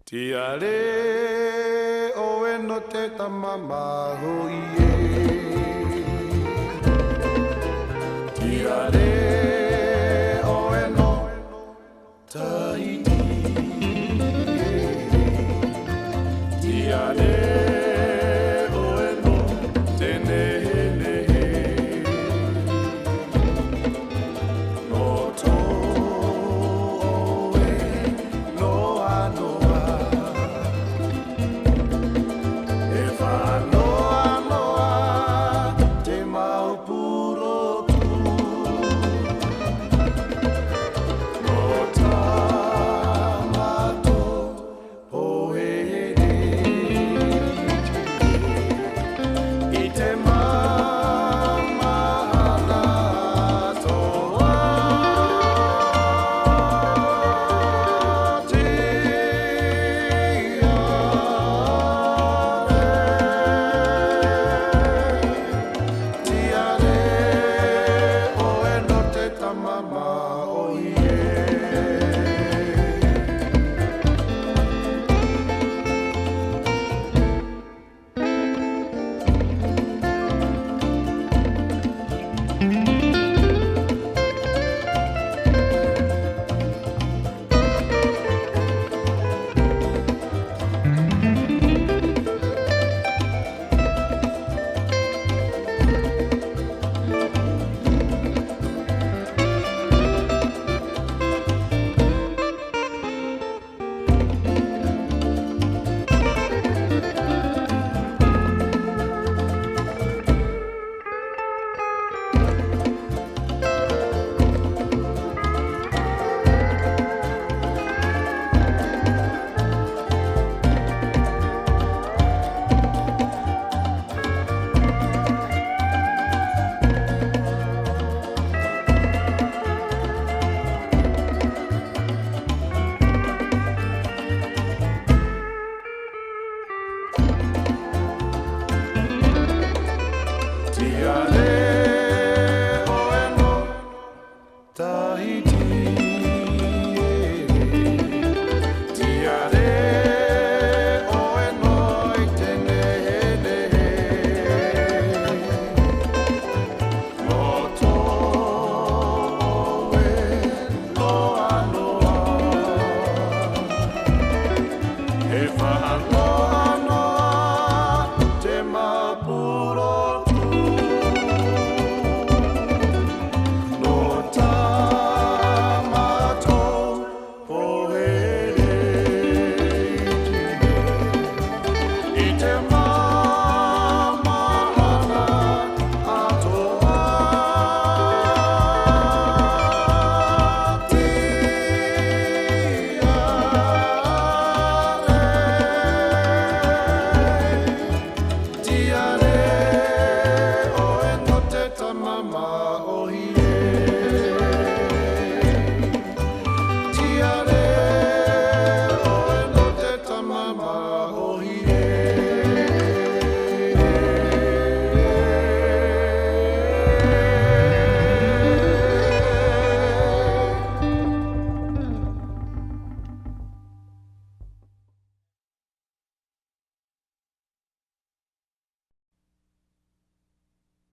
Tiare Oe No Tahiti. Tiare Oe No Tahiti. Tiare Oe No Tahiti. No to oe no anoa. If I know te maupuro tu. No tamato oe I te mamahana toa. Tiare Oe No Tahiti. Tiare Oe No Tahiti. No to oe no anoa. If I